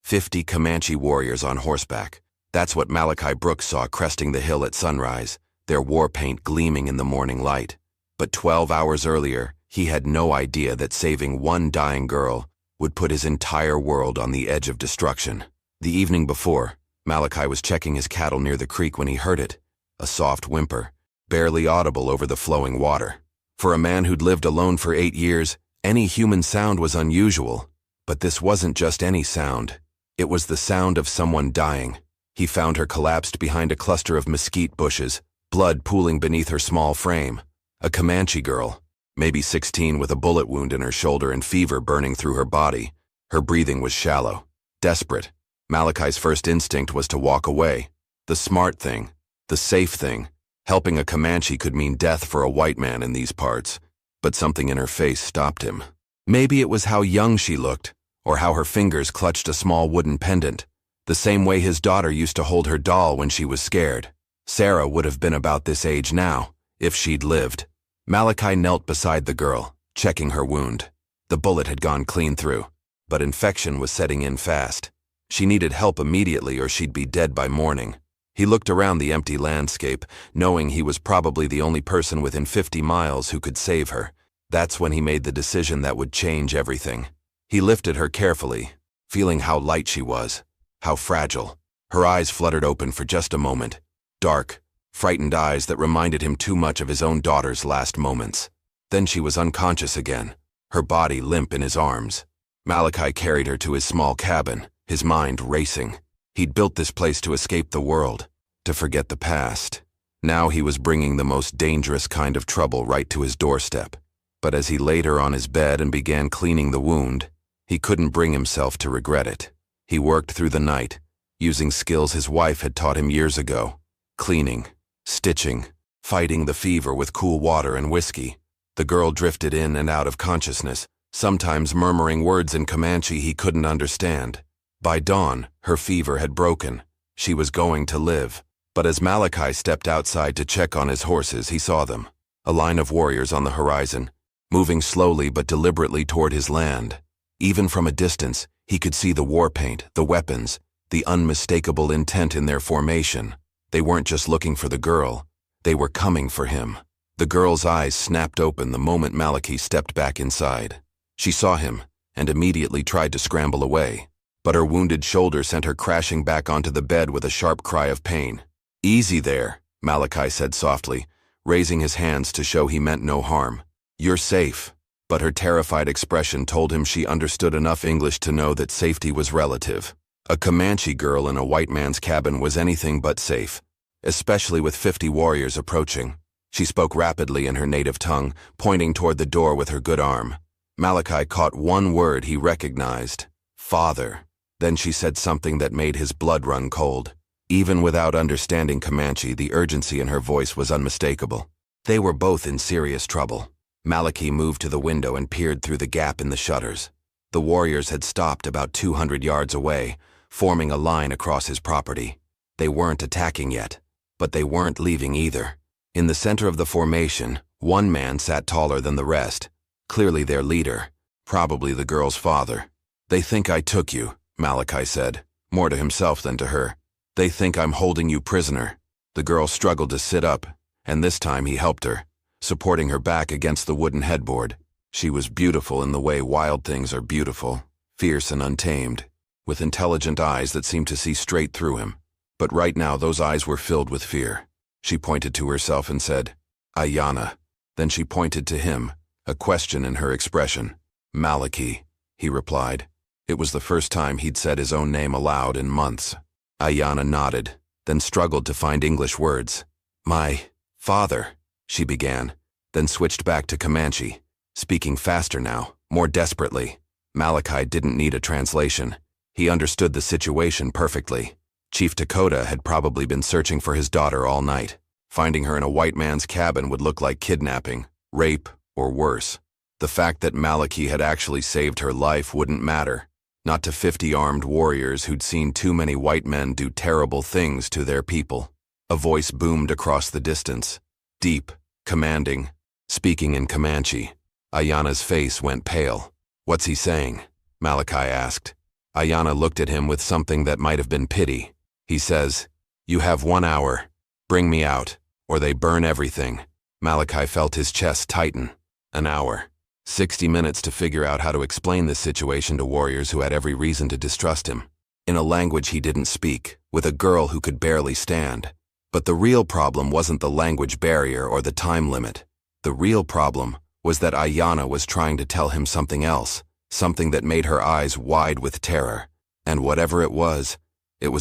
50 Comanche warriors on horseback. That's what Malachi Brooks saw cresting the hill at sunrise, their war paint gleaming in the morning light. But 12 hours earlier, he had no idea that saving one dying girl would put his entire world on the edge of destruction. The evening before, Malachi was checking his cattle near the creek when he heard it, a soft whimper, barely audible over the flowing water. For a man who'd lived alone for 8 years, any human sound was unusual. But this wasn't just any sound. It was the sound of someone dying. He found her collapsed behind a cluster of mesquite bushes, blood pooling beneath her small frame. A Comanche girl, maybe 16, with a bullet wound in her shoulder and fever burning through her body. Her breathing was shallow, desperate. Malachi's first instinct was to walk away. The smart thing, the safe thing. Helping a Comanche could mean death for a white man in these parts. But something in her face stopped him. Maybe it was how young she looked, or how her fingers clutched a small wooden pendant, the same way his daughter used to hold her doll when she was scared. Sarah would have been about this age now, if she'd lived. Malachi knelt beside the girl, checking her wound. The bullet had gone clean through, but infection was setting in fast. She needed help immediately or she'd be dead by morning. He looked around the empty landscape, knowing he was probably the only person within 50 miles who could save her. That's when he made the decision that would change everything. He lifted her carefully, feeling how light she was, how fragile. Her eyes fluttered open for just a moment. Dark, frightened eyes that reminded him too much of his own daughter's last moments. Then she was unconscious again, her body limp in his arms. Malachi carried her to his small cabin, his mind racing. He'd built this place to escape the world, to forget the past. Now he was bringing the most dangerous kind of trouble right to his doorstep. But as he laid her on his bed and began cleaning the wound, he couldn't bring himself to regret it. He worked through the night, using skills his wife had taught him years ago. Cleaning, stitching, fighting the fever with cool water and whiskey. The girl drifted in and out of consciousness, sometimes murmuring words in Comanche he couldn't understand. By dawn, her fever had broken. She was going to live. But as Malachi stepped outside to check on his horses, he saw them. A line of warriors on the horizon, moving slowly but deliberately toward his land. Even from a distance, he could see the war paint, the weapons, the unmistakable intent in their formation. They weren't just looking for the girl. They were coming for him. The girl's eyes snapped open the moment Malachi stepped back inside. She saw him and immediately tried to scramble away. But her wounded shoulder sent her crashing back onto the bed with a sharp cry of pain. "Easy there," Malachi said softly, raising his hands to show he meant no harm. "You're safe." But her terrified expression told him she understood enough English to know that safety was relative. A Comanche girl in a white man's cabin was anything but safe, especially with 50 warriors approaching. She spoke rapidly in her native tongue, pointing toward the door with her good arm. Malachi caught one word he recognized: father. Then she said something that made his blood run cold. Even without understanding Comanche, the urgency in her voice was unmistakable. They were both in serious trouble. Malachi moved to the window and peered through the gap in the shutters. The warriors had stopped about 200 yards away, forming a line across his property. They weren't attacking yet, but they weren't leaving either. In the center of the formation, one man sat taller than the rest, clearly their leader, probably the girl's father. "They think I took you," Malachi said, more to himself than to her. "They think I'm holding you prisoner." The girl struggled to sit up, and this time he helped her, supporting her back against the wooden headboard. She was beautiful in the way wild things are beautiful, fierce and untamed, with intelligent eyes that seemed to see straight through him. But right now those eyes were filled with fear. She pointed to herself and said, "Ayanna." Then she pointed to him, a question in her expression. "Malachi," he replied. It was the first time he'd said his own name aloud in months. Ayanna nodded, then struggled to find English words. "My father," she began, then switched back to Comanche, speaking faster now, more desperately. Malachi didn't need a translation. He understood the situation perfectly. Chief Dakota had probably been searching for his daughter all night. Finding her in a white man's cabin would look like kidnapping, rape, or worse. The fact that Malachi had actually saved her life wouldn't matter. Not to 50 armed warriors who'd seen too many white men do terrible things to their people. A voice boomed across the distance, deep, commanding, speaking in Comanche. Ayanna's face went pale. "What's he saying?" Malachi asked. Ayana looked at him with something that might have been pity. He says, "You have 1 hour. Bring me out, or they burn everything." Malachi felt his chest tighten. An hour. 60 minutes to figure out how to explain this situation to warriors who had every reason to distrust him. In a language he didn't speak, with a girl who could barely stand. But the real problem wasn't the language barrier or the time limit. The real problem was that Ayana was trying to tell him something else, something that made her eyes wide with terror. And whatever it was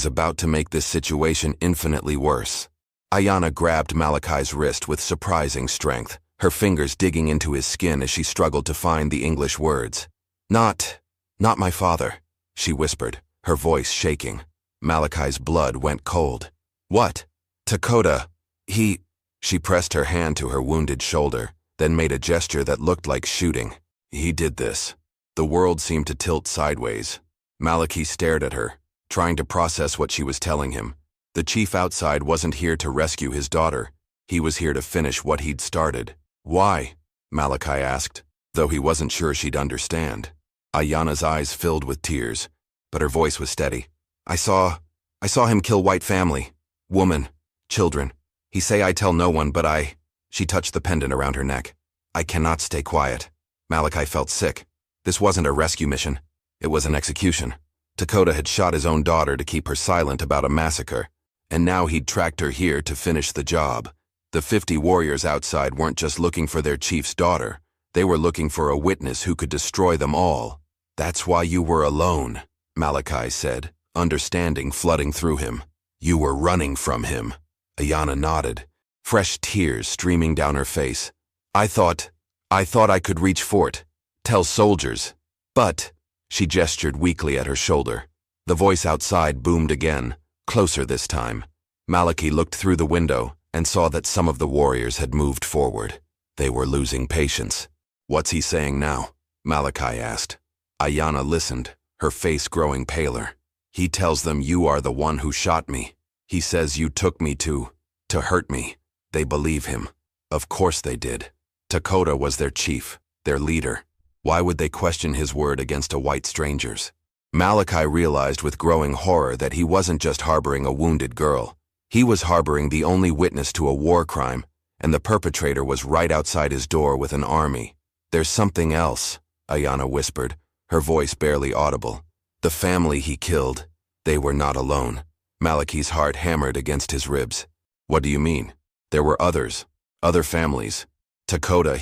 about to make this situation infinitely worse. Ayana grabbed Malachi's wrist with surprising strength, her fingers digging into his skin as she struggled to find the English words. Not my father," she whispered, her voice shaking. Malachi's blood went cold. "What? Dakota, She pressed her hand to her wounded shoulder, then made a gesture that looked like shooting. "He did this." The world seemed to tilt sideways. Malachi stared at her, trying to process what she was telling him. The chief outside wasn't here to rescue his daughter. He was here to finish what he'd started. "Why?" Malachi asked, though he wasn't sure she'd understand. Ayana's eyes filled with tears, but her voice was steady. I saw him kill white family. Woman. Children. He say I tell no one, but I..." She touched the pendant around her neck. "I cannot stay quiet." Malachi felt sick. This wasn't a rescue mission. It was an execution. Dakota had shot his own daughter to keep her silent about a massacre, and now he'd tracked her here to finish the job. The 50 warriors outside weren't just looking for their chief's daughter. They were looking for a witness who could destroy them all. "That's why you were alone," Malachi said, understanding flooding through him. "You were running from him." Ayana nodded, fresh tears streaming down her face. I thought I could reach fort, tell soldiers. But," she gestured weakly at her shoulder. The voice outside boomed again, closer this time. Malachi looked through the window and saw that some of the warriors had moved forward. They were losing patience. "What's he saying now?" Malachi asked. Ayana listened, her face growing paler. "He tells them you are the one who shot me. He says you took me to hurt me." They believe him. Of course they did. Dakota was their chief, their leader. Why would they question his word against a white stranger's? Malachi realized with growing horror that he wasn't just harboring a wounded girl. He was harboring the only witness to a war crime, and the perpetrator was right outside his door with an army. "There's something else," Ayana whispered, her voice barely audible. "The family he killed, they were not alone." Malachi's heart hammered against his ribs. "What do you mean?" "There were others. Other families. Dakota,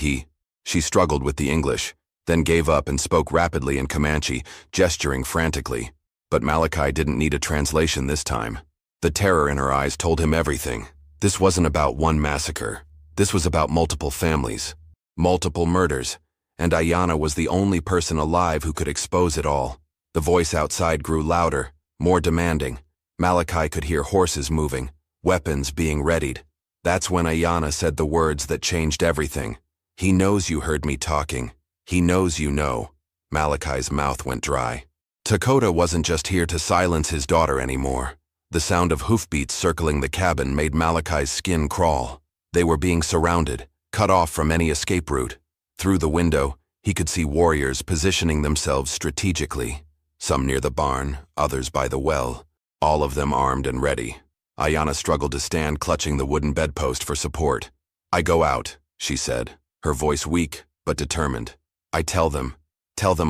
She struggled with the English, then gave up and spoke rapidly in Comanche, gesturing frantically. But Malachi didn't need a translation this time. The terror in her eyes told him everything. This wasn't about one massacre. This was about multiple families, multiple murders, and Ayana was the only person alive who could expose it all. The voice outside grew louder, more demanding. Malachi could hear horses moving, weapons being readied. That's when Ayana said the words that changed everything. "He knows you heard me talking. He knows you know." Malachi's mouth went dry. Dakota wasn't just here to silence his daughter anymore. The sound of hoofbeats circling the cabin made Malachi's skin crawl. They were being surrounded, cut off from any escape route. Through the window, he could see warriors positioning themselves strategically. Some near the barn, others by the well, all of them armed and ready. Ayana struggled to stand, clutching the wooden bedpost for support. "I go out," she said, her voice weak but determined. "I tell them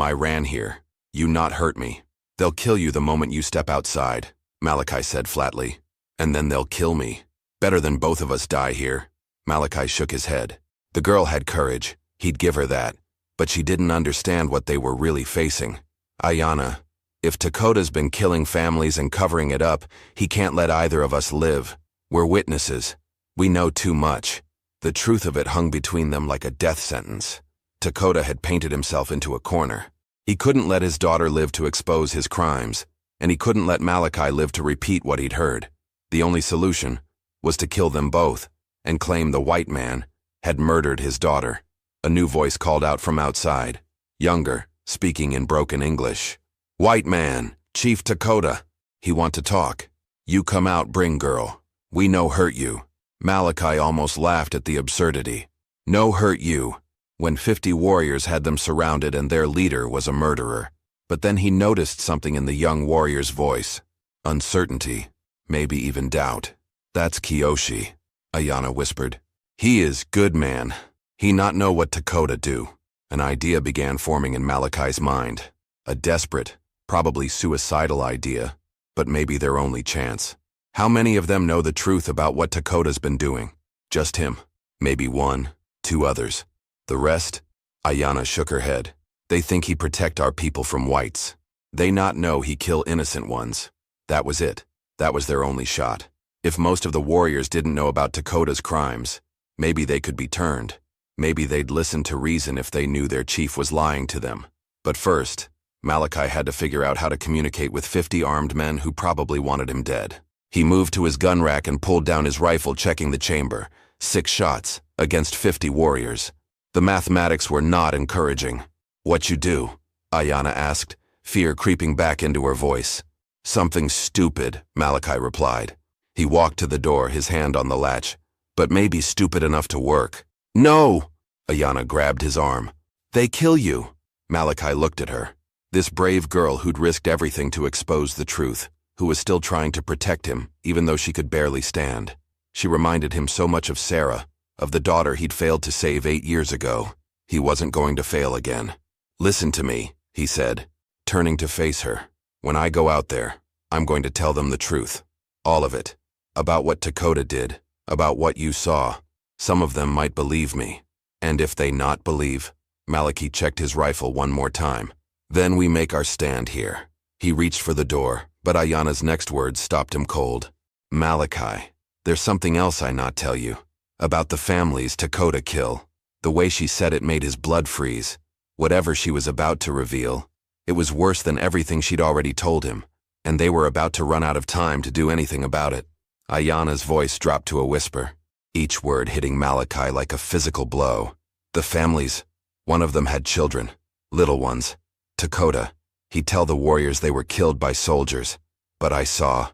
I ran here. You not hurt me. They'll kill you the moment you step outside," Malachi said flatly. "And then they'll kill me. Better than both of us die here." Malachi shook his head. The girl had courage. He'd give her that. But she didn't understand what they were really facing. "Ayana, if Dakota's been killing families and covering it up, he can't let either of us live. We're witnesses. We know too much." The truth of it hung between them like a death sentence. Dakota had painted himself into a corner. He couldn't let his daughter live to expose his crimes, and he couldn't let Malachi live to repeat what he'd heard. The only solution was to kill them both and claim the white man had murdered his daughter. A new voice called out from outside, younger, speaking in broken English. "White man, Chief Dakota. He want to talk. You come out, bring girl. We no hurt you." Malachi almost laughed at the absurdity. No hurt you, when 50 warriors had them surrounded and their leader was a murderer. But then he noticed something in the young warrior's voice. Uncertainty, maybe even doubt. That's Kiyoshi, Ayana whispered. He is good man. He not know what Dakota do. An idea began forming in Malachi's mind. A desperate, probably suicidal idea, but maybe their only chance. How many of them know the truth about what Dakota's been doing? Just him. Maybe one, two others. The rest? Ayana shook her head. They think he protect our people from whites. They not know he kill innocent ones. That was it. That was their only shot. If most of the warriors didn't know about Dakota's crimes, maybe they could be turned. Maybe they'd listen to reason if they knew their chief was lying to them. But first, Malachi had to figure out how to communicate with 50 armed men who probably wanted him dead. He moved to his gun rack and pulled down his rifle, checking the chamber. 6 shots against 50 warriors. The mathematics were not encouraging. What you do? Ayana asked, fear creeping back into her voice. Something stupid, Malachi replied. He walked to the door, his hand on the latch. But maybe stupid enough to work. No! Ayana grabbed his arm. They kill you. Malachi looked at her. This brave girl who'd risked everything to expose the truth, who was still trying to protect him, even though she could barely stand. She reminded him so much of Sarah, of the daughter he'd failed to save 8 years ago. He wasn't going to fail again. Listen to me, he said, turning to face her. When I go out there, I'm going to tell them the truth. All of it. About what Dakota did, about what you saw. Some of them might believe me. And if they not believe, Malachi checked his rifle one more time. Then we make our stand here. He reached for the door, but Ayana's next words stopped him cold. Malachi, there's something else I not tell you. About the families Dakota kill. The way she said it made his blood freeze. Whatever she was about to reveal, it was worse than everything she'd already told him, and they were about to run out of time to do anything about it. Ayana's voice dropped to a whisper, each word hitting Malachi like a physical blow. The families, one of them had children, little ones. Dakota, he'd tell the warriors they were killed by soldiers. But I saw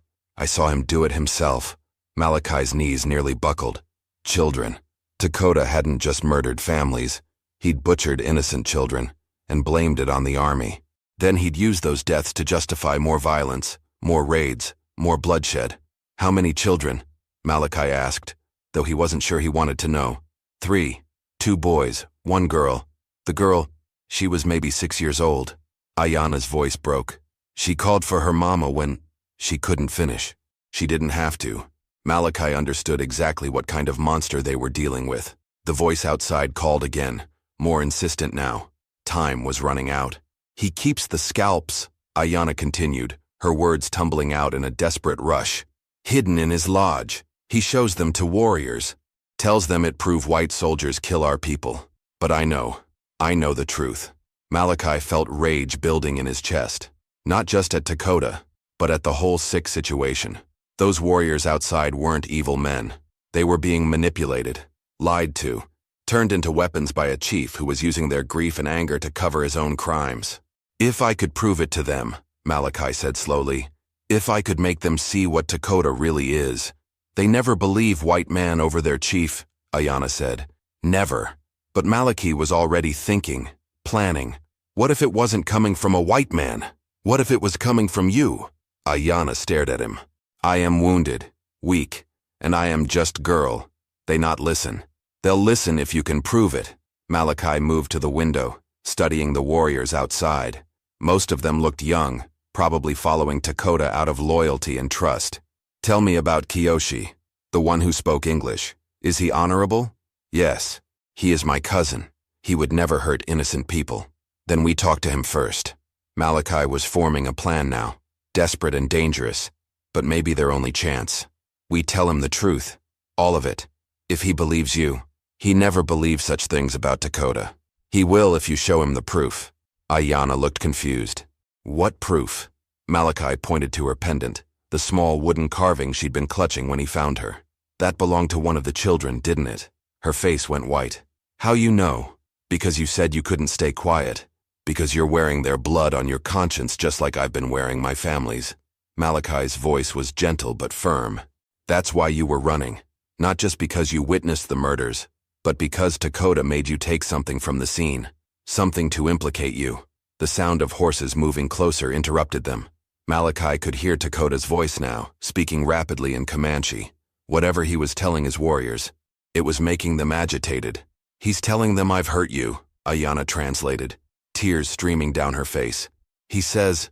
him do it himself. Malachi's knees nearly buckled. Children. Dakota hadn't just murdered families. He'd butchered innocent children and blamed it on the army. Then he'd used those deaths to justify more violence, more raids, more bloodshed. How many children? Malachi asked, though he wasn't sure he wanted to know. 3. 2 boys, 1 girl. The girl, she was maybe 6 years old. Ayana's voice broke. She called for her mama when she couldn't finish. She didn't have to. Malachi understood exactly what kind of monster they were dealing with. The voice outside called again, more insistent now. Time was running out. He keeps the scalps, Ayana continued, her words tumbling out in a desperate rush. Hidden in his lodge. He shows them to warriors. Tells them it prove white soldiers kill our people. But I know the truth. Malachi felt rage building in his chest. Not just at Dakota, but at the whole sick situation. Those warriors outside weren't evil men. They were being manipulated, lied to, turned into weapons by a chief who was using their grief and anger to cover his own crimes. If I could prove it to them, Malachi said slowly, if I could make them see what Dakota really is. They never believe white man over their chief, Ayana said. Never. But Malachi was already thinking, planning. What if it wasn't coming from a white man? What if it was coming from you? Ayana stared at him. I am wounded, weak, and I am just girl. They not listen. They'll listen if you can prove it. Malachi moved to the window, studying the warriors outside. Most of them looked young, probably following Dakota out of loyalty and trust. Tell me about Kiyoshi, the one who spoke English. Is he honorable? Yes. He is my cousin. He would never hurt innocent people. Then we talk to him first. Malachi was forming a plan now, desperate and dangerous, but maybe their only chance. We tell him the truth, all of it. If he believes you, he never believed such things about Dakota. He will if you show him the proof. Ayana looked confused. What proof? Malachi pointed to her pendant, the small wooden carving she'd been clutching when he found her. That belonged to one of the children, didn't it? Her face went white. How you know? Because you said you couldn't stay quiet. Because you're wearing their blood on your conscience just like I've been wearing my family's. Malachi's voice was gentle but firm. That's why you were running. Not just because you witnessed the murders, but because Dakota made you take something from the scene. Something to implicate you. The sound of horses moving closer interrupted them. Malachi could hear Dakota's voice now, speaking rapidly in Comanche. Whatever he was telling his warriors, it was making them agitated. "He's telling them I've hurt you," Ayanna translated, tears streaming down her face. He says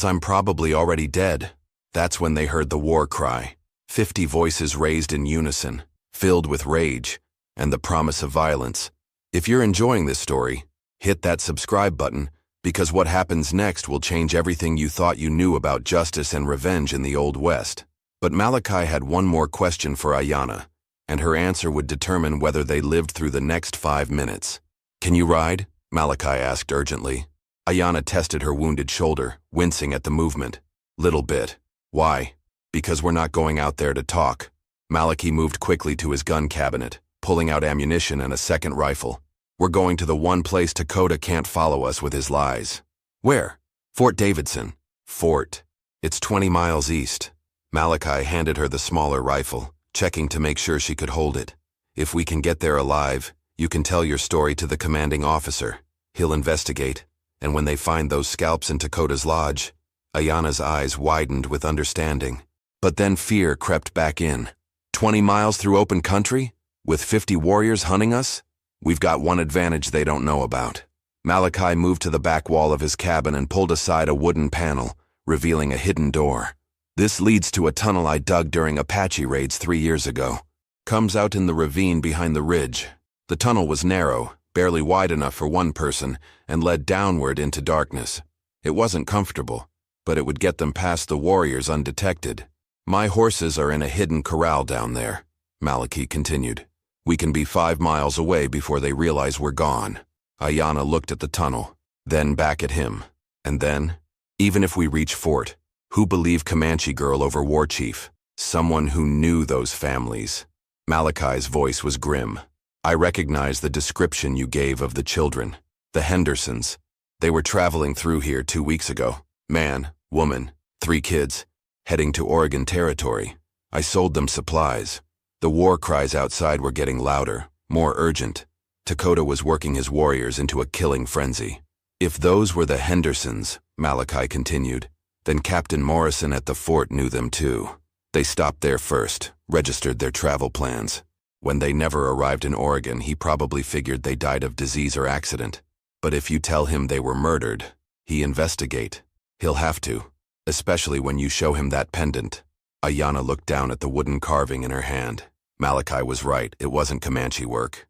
I'm probably already dead." That's when they heard the war cry. 50 voices raised in unison, filled with rage and the promise of violence. If you're enjoying this story, hit that subscribe button, because what happens next will change everything you thought you knew about justice and revenge in the Old West. But Malachi had one more question for Ayanna, and her answer would determine whether they lived through the next 5 minutes. "Can you ride?" Malachi asked urgently. Ayanna tested her wounded shoulder, wincing at the movement. "Little bit." "Why?" "Because we're not going out there to talk." Malachi moved quickly to his gun cabinet, pulling out ammunition and a second rifle. "We're going to the one place Dakota can't follow us with his lies." "Where?" "Fort Davidson." "Fort. It's 20 miles east." Malachi handed her the smaller rifle, checking to make sure she could hold it. "If we can get there alive, you can tell your story to the commanding officer. He'll investigate, and when they find those scalps in Dakota's lodge..." Ayanna's eyes widened with understanding. But then fear crept back in. 20 miles through open country? With 50 warriors hunting us? We've got one advantage they don't know about. Malachi moved to the back wall of his cabin and pulled aside a wooden panel, revealing a hidden door. "This leads to a tunnel I dug during Apache raids 3 years ago. Comes out in the ravine behind the ridge." The tunnel was narrow, barely wide enough for one person, and led downward into darkness. It wasn't comfortable, but it would get them past the warriors undetected. "My horses are in a hidden corral down there," Malachi continued. "We can be 5 miles away before they realize we're gone." Ayanna looked at the tunnel, then back at him. "And then? Even if we reach Fort, who believed Comanche girl over war chief? Someone who knew those families." Malachi's voice was grim. "I recognize the description you gave of the children. The Hendersons. They were traveling through here 2 weeks ago. Man, woman, 3 kids, heading to Oregon Territory. I sold them supplies. The war cries outside were getting louder, more urgent. Dakota was working his warriors into a killing frenzy. If those were the Hendersons," Malachi continued, "then Captain Morrison at the fort knew them too. They stopped there first, registered their travel plans. When they never arrived in Oregon, he probably figured they died of disease or accident. But if you tell him they were murdered, he'll investigate. He'll have to, especially when you show him that pendant." Ayanna looked down at the wooden carving in her hand. Malachi was right, it wasn't Comanche work.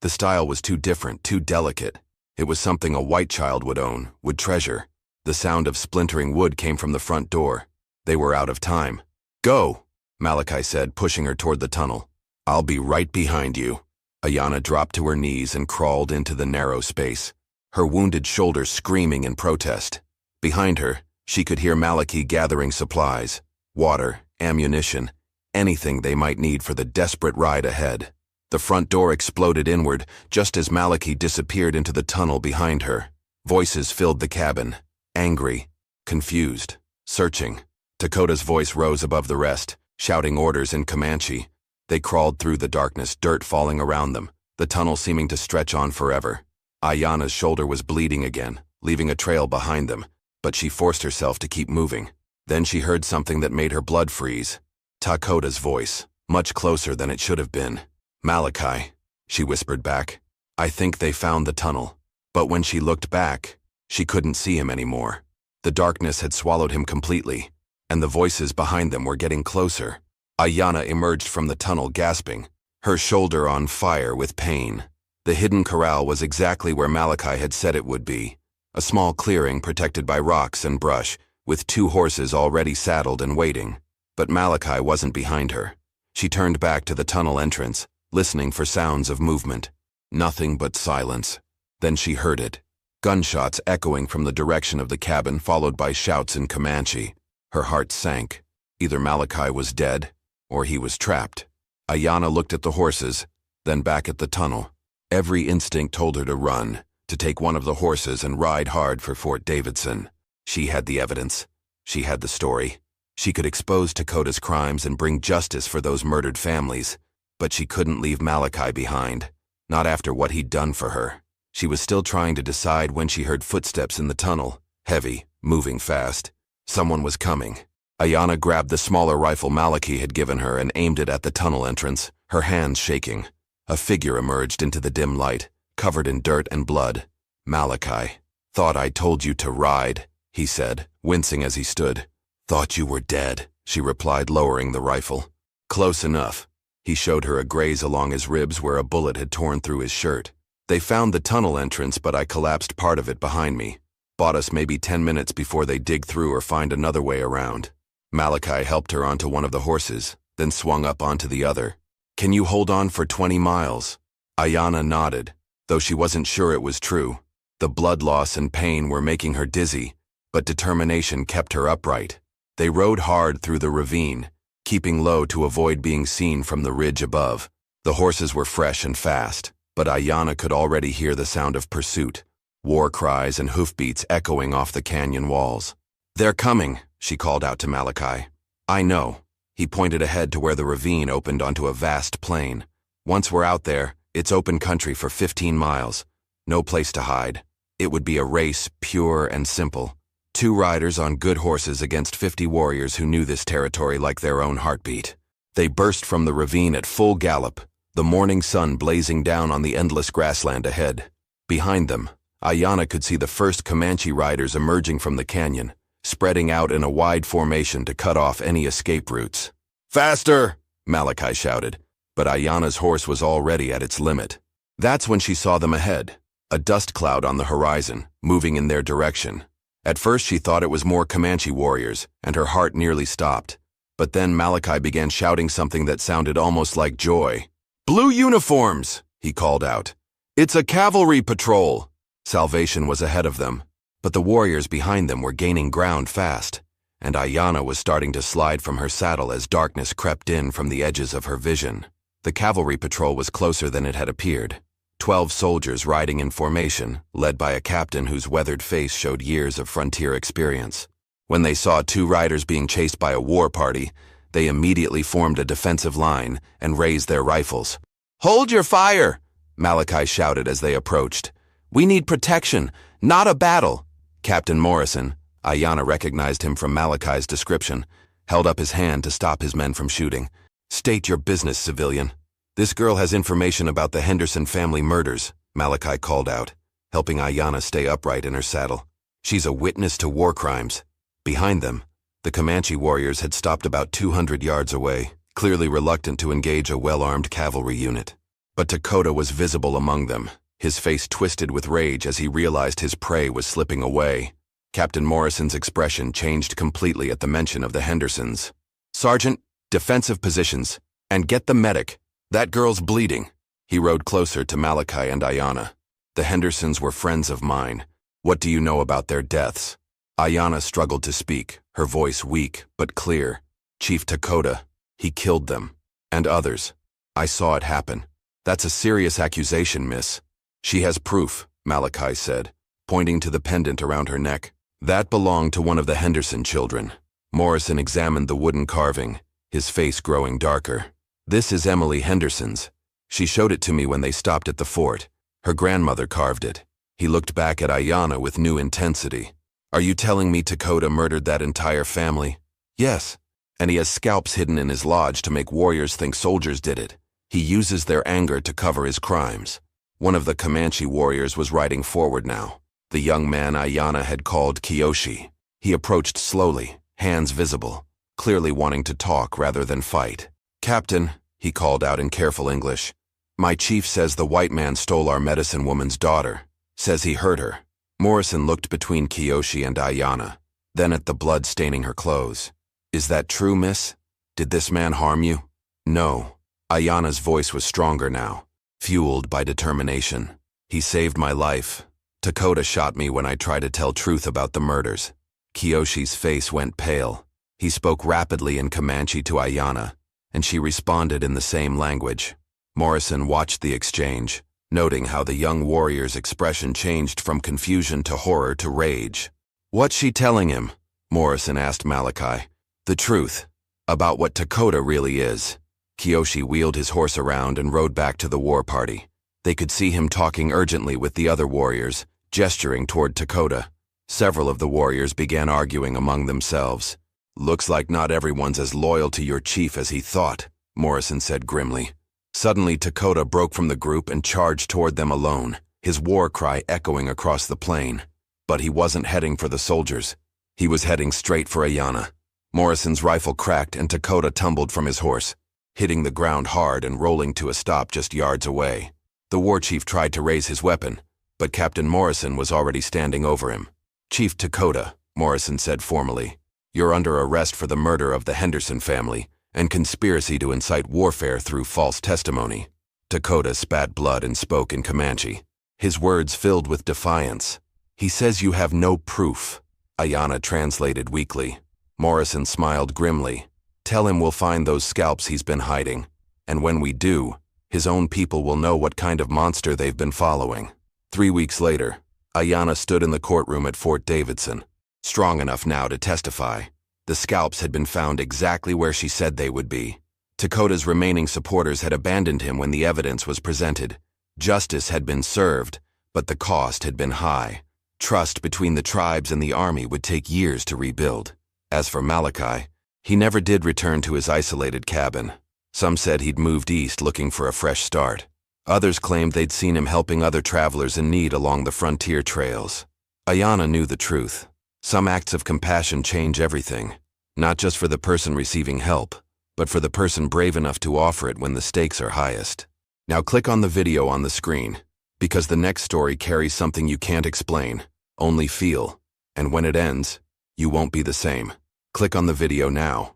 The style was too different, too delicate. It was something a white child would own, would treasure. The sound of splintering wood came from the front door. They were out of time. "Go," Malachi said, pushing her toward the tunnel. "I'll be right behind you." Ayanna dropped to her knees and crawled into the narrow space, her wounded shoulder screaming in protest. Behind her, she could hear Malachi gathering supplies, water, ammunition, anything they might need for the desperate ride ahead. The front door exploded inward just as Malachi disappeared into the tunnel behind her. Voices filled the cabin, angry, confused, searching. Dakota's voice rose above the rest, shouting orders in Comanche. They crawled through the darkness, dirt falling around them, the tunnel seeming to stretch on forever. Ayanna's shoulder was bleeding again, leaving a trail behind them, but she forced herself to keep moving. Then she heard something that made her blood freeze. Dakota's voice, much closer than it should have been. "Malachi," she whispered back. "I think they found the tunnel." But when she looked back, she couldn't see him anymore. The darkness had swallowed him completely, and the voices behind them were getting closer. Ayanna emerged from the tunnel gasping, her shoulder on fire with pain. The hidden corral was exactly where Malachi had said it would be. A small clearing protected by rocks and brush, with 2 horses already saddled and waiting. But Malachi wasn't behind her. She turned back to the tunnel entrance, listening for sounds of movement. Nothing but silence. Then she heard it. Gunshots echoing from the direction of the cabin, followed by shouts in Comanche. Her heart sank. Either Malachi was dead, or he was trapped. Ayanna looked at the horses, then back at the tunnel. Every instinct told her to run, to take one of the horses and ride hard for Fort Davidson. She had the evidence. She had the story. She could expose Dakota's crimes and bring justice for those murdered families. But she couldn't leave Malachi behind, not after what he'd done for her. She was still trying to decide when she heard footsteps in the tunnel, heavy, moving fast. Someone was coming. Ayanna grabbed the smaller rifle Malachi had given her and aimed it at the tunnel entrance, her hands shaking. A figure emerged into the dim light, covered in dirt and blood. "Malachi, thought I told you to ride," he said, wincing as he stood. "Thought you were dead," she replied, lowering the rifle. "Close enough." He showed her a graze along his ribs where a bullet had torn through his shirt. "They found the tunnel entrance, but I collapsed part of it behind me. Bought us maybe 10 minutes before they dig through or find another way around." Malachi helped her onto one of the horses, then swung up onto the other. "Can you hold on for 20 miles? Ayanna nodded, though she wasn't sure it was true. The blood loss and pain were making her dizzy, but determination kept her upright. They rode hard through the ravine, keeping low to avoid being seen from the ridge above. The horses were fresh and fast, but Ayanna could already hear the sound of pursuit, war cries and hoofbeats echoing off the canyon walls. "They're coming," she called out to Malachi. "I know." He pointed ahead to where the ravine opened onto a vast plain. "Once we're out there, it's open country for 15 miles. No place to hide. It would be a race, pure and simple. 2 riders on good horses against 50 warriors who knew this territory like their own heartbeat." They burst from the ravine at full gallop, the morning sun blazing down on the endless grassland ahead. Behind them, Ayanna could see the first Comanche riders emerging from the canyon, spreading out in a wide formation to cut off any escape routes. "Faster!" Malachi shouted, but Ayanna's horse was already at its limit. That's when she saw them ahead, a dust cloud on the horizon, moving in their direction. At first she thought it was more Comanche warriors, and her heart nearly stopped. But then Malachi began shouting something that sounded almost like joy. "Blue uniforms!" he called out. "It's a cavalry patrol!" Salvation was ahead of them, but the warriors behind them were gaining ground fast, and Ayanna was starting to slide from her saddle as darkness crept in from the edges of her vision. The cavalry patrol was closer than it had appeared. 12 soldiers riding in formation, led by a captain whose weathered face showed years of frontier experience. When they saw 2 riders being chased by a war party, they immediately formed a defensive line and raised their rifles. "Hold your fire!" Malachi shouted as they approached. "We need protection, not a battle." Captain Morrison, Ayanna recognized him from Malachi's description, held up his hand to stop his men from shooting. "State your business, civilian." "This girl has information about the Henderson family murders," Malachi called out, helping Ayanna stay upright in her saddle. "She's a witness to war crimes." Behind them, the Comanche warriors had stopped about 200 yards away, clearly reluctant to engage a well-armed cavalry unit. But Dakota was visible among them, his face twisted with rage as he realized his prey was slipping away. Captain Morrison's expression changed completely at the mention of the Hendersons. "Sergeant, defensive positions, and get the medic. That girl's bleeding." He rode closer to Malachi and Ayanna. "The Hendersons were friends of mine. What do you know about their deaths?" Ayanna struggled to speak, her voice weak but clear. "Chief Dakota, he killed them. And others. I saw it happen. That's a serious accusation, miss." "She has proof," Malachi said, pointing to the pendant around her neck. "That belonged to one of the Henderson children." Morrison examined the wooden carving, his face growing darker. "This is Emily Henderson's. She showed it to me when they stopped at the fort. Her grandmother carved it." He looked back at Ayanna with new intensity. "Are you telling me Dakota murdered that entire family?" "Yes. And he has scalps hidden in his lodge to make warriors think soldiers did it. He uses their anger to cover his crimes." One of the Comanche warriors was riding forward now, the young man Ayanna had called Kiyoshi. He approached slowly, hands visible, clearly wanting to talk rather than fight. "Captain," he called out in careful English, "my chief says the white man stole our medicine woman's daughter. Says he hurt her." Morrison looked between Kiyoshi and Ayanna, then at the blood staining her clothes. "Is that true, miss? Did this man harm you?" "No." Ayanna's voice was stronger now, fueled by determination. "He saved my life. Dakota shot me when I tried to tell truth about the murders." Kiyoshi's face went pale. He spoke rapidly in Comanche to Ayanna, and she responded in the same language. Morrison watched the exchange, noting how the young warrior's expression changed from confusion to horror to rage. "What's she telling him?" Morrison asked Malachi. "The truth, about what Dakota really is." Kiyoshi wheeled his horse around and rode back to the war party. They could see him talking urgently with the other warriors, gesturing toward Dakota. Several of the warriors began arguing among themselves. "Looks like not everyone's as loyal to your chief as he thought," Morrison said grimly. Suddenly, Dakota broke from the group and charged toward them alone, his war cry echoing across the plain. But he wasn't heading for the soldiers. He was heading straight for Ayanna. Morrison's rifle cracked and Dakota tumbled from his horse, hitting the ground hard and rolling to a stop just yards away. The war chief tried to raise his weapon, but Captain Morrison was already standing over him. "Chief Dakota," Morrison said formally, "you're under arrest for the murder of the Henderson family and conspiracy to incite warfare through false testimony." Dakota spat blood and spoke in Comanche, his words filled with defiance. "He says you have no proof," Ayanna translated weakly. Morrison smiled grimly. "Tell him we'll find those scalps he's been hiding, and when we do, his own people will know what kind of monster they've been following." 3 weeks later, Ayanna stood in the courtroom at Fort Davidson, strong enough now to testify. The scalps had been found exactly where she said they would be. Dakota's remaining supporters had abandoned him when the evidence was presented. Justice had been served, but the cost had been high. Trust between the tribes and the army would take years to rebuild. As for Malachi, he never did return to his isolated cabin. Some said he'd moved east looking for a fresh start. Others claimed they'd seen him helping other travelers in need along the frontier trails. Ayanna knew the truth. Some acts of compassion change everything, not just for the person receiving help, but for the person brave enough to offer it when the stakes are highest. Now click on the video on the screen, because the next story carries something you can't explain, only feel, and when it ends, you won't be the same. Click on the video now.